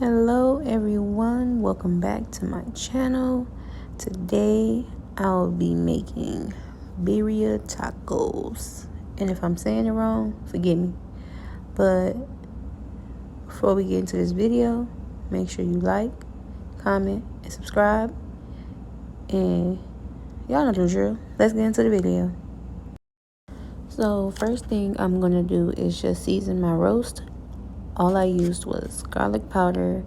Hello everyone, welcome back to my channel. Today I'll be making birria tacos, and if I'm saying it wrong, forgive me. But before we get into this video, make sure you like, comment, and subscribe. And y'all know the drill. Let's get into the video. So first thing I'm gonna do is just season my roast. All I used was garlic powder,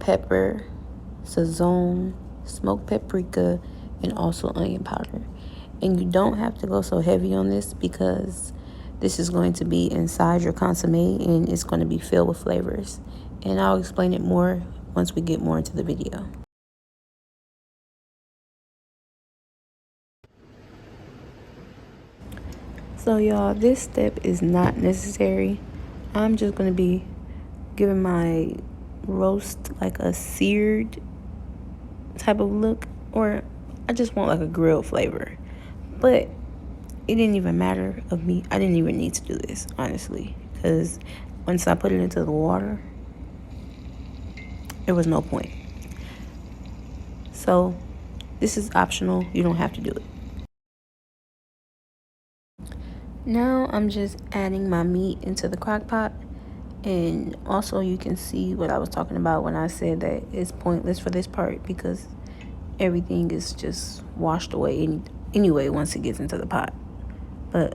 pepper, sazon, smoked paprika, and also onion powder. And you don't have to go so heavy on this because this is going to be inside your consomme and it's going to be filled with flavors. And I'll explain it more once we get more into the video. So y'all, this step is not necessary. I'm just going to be giving my roast like a seared type of look, or I just want like a grilled flavor. But it didn't even matter of me. I didn't even need to do this, honestly, because once I put it into the water, there was no point. So this is optional. You don't have to do it. Now I'm just adding my meat into the crock pot. And also you can see what I was talking about when I said that it's pointless for this part because everything is just washed away anyway once it gets into the pot. But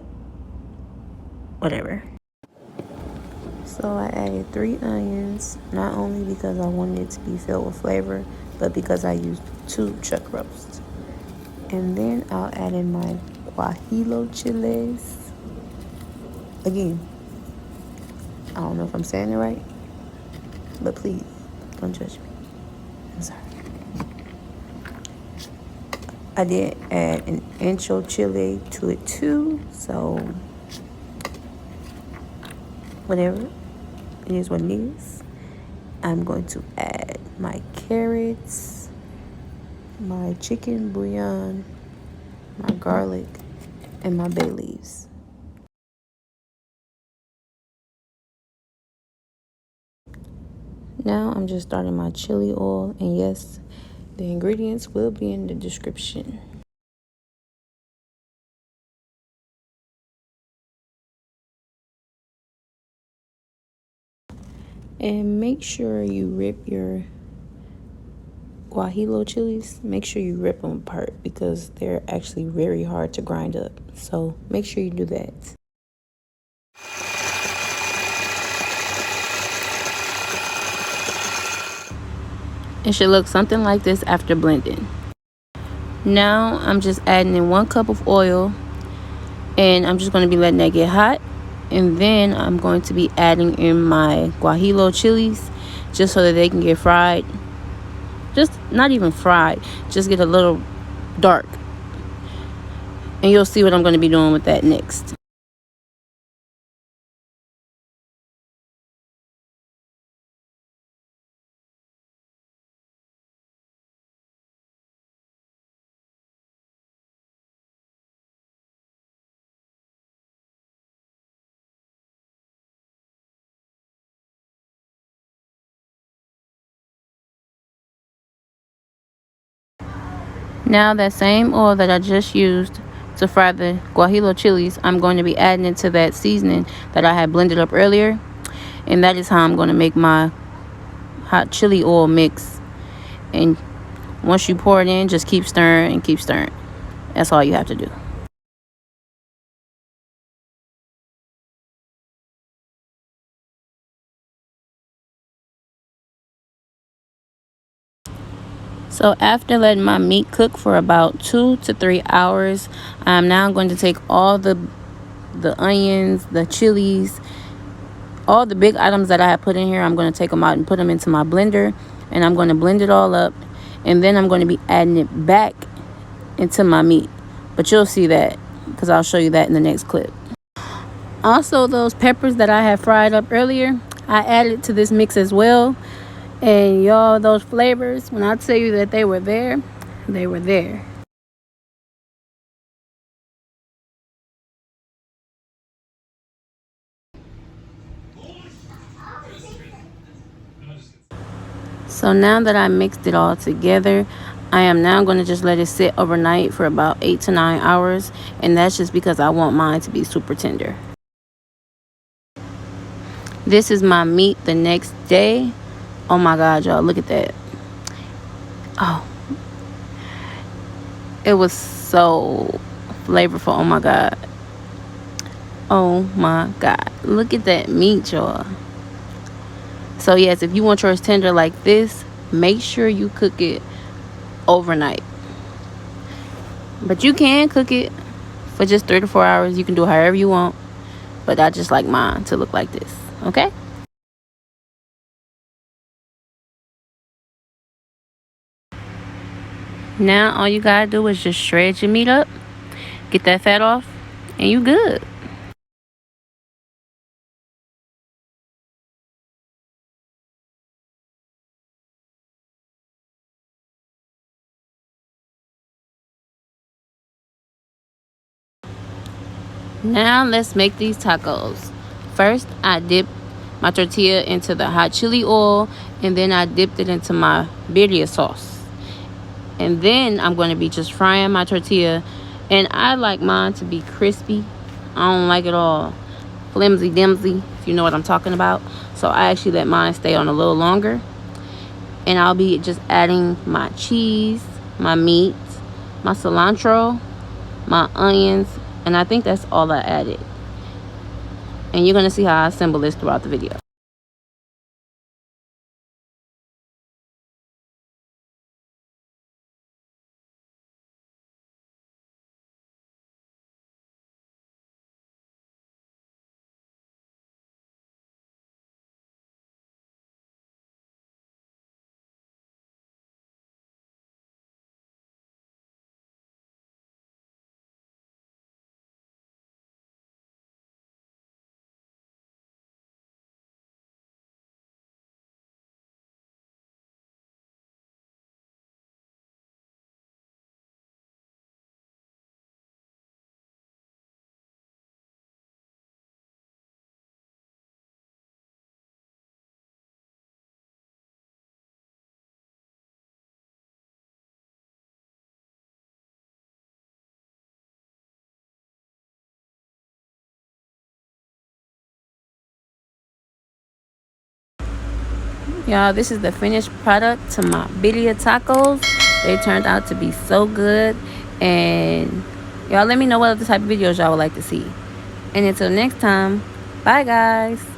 whatever. So I added 3 onions, not only because I wanted it to be filled with flavor, but because I used 2 chuck roasts. And then I'll add in my Gaujillo Chiles. Again, I don't know if I'm saying it right, but please don't judge me. I'm sorry. I did add an Ancho chile to it too, so whatever, it is what it is. I'm going to add my carrots, my chicken bouillon, my garlic, and my bay leaves. Now I'm just starting my chili oil, and yes, the ingredients will be in the description. And make sure you rip your Gaujillo chilies. Make sure you rip them apart because they're actually very hard to grind up. So make sure you do that. It should look something like this after blending. Now I'm just adding in 1 cup of oil, and I'm just going to be letting that get hot. And then I'm going to be adding in my Gaujillo chilies just so that they can get fried. Just not even fried, just get a little dark. And you'll see what I'm going to be doing with that next. Now that same oil that I just used to fry the Gaujillo chilies, I'm going to be adding it to that seasoning that I had blended up earlier. And that is how I'm going to make my hot chili oil mix. And once you pour it in, just keep stirring and keep stirring. That's all you have to do. So after letting my meat cook for about 2 to 3 hours, I'm now going to take all the onions, the chilies, all the big items that I have put in here. I'm going to take them out and put them into my blender, and I'm going to blend it all up, and then I'm going to be adding it back into my meat. But you'll see that because I'll show you that in the next clip. Also, those peppers that I had fried up earlier, I added to this mix as well. And y'all, those flavors, when I tell you that they were there, they were there. So now that I mixed it all together, I am now going to just let it sit overnight for about 8 to 9 hours. And that's just because I want mine to be super tender. This is my meat the next day. Oh my God, y'all, look at that. Oh, it was so flavorful. Oh my God. Oh my God. Look at that meat, y'all. So yes, if you want yours tender like this, make sure you cook it overnight. But you can cook it for just 3 to 4 hours. You can do however you want. But I just like mine to look like this. Okay? Now all you gotta do is just shred your meat up, get that fat off, and you good. Now let's make these tacos. First, I dip my tortilla into the hot chili oil, and then I dipped it into my birria sauce. And then I'm going to be just frying my tortilla, and I like mine to be crispy. I don't like it all flimsy dimsy, if you know what I'm talking about. So I actually let mine stay on a little longer, and I'll be just adding my cheese, my meat, my cilantro, my onions, and I think that's all I added. And you're going to see how I assemble this throughout the video. Y'all, this is the finished product to my birria tacos. They turned out to be so good. And y'all let me know what other type of videos y'all would like to see. And until next time, bye guys.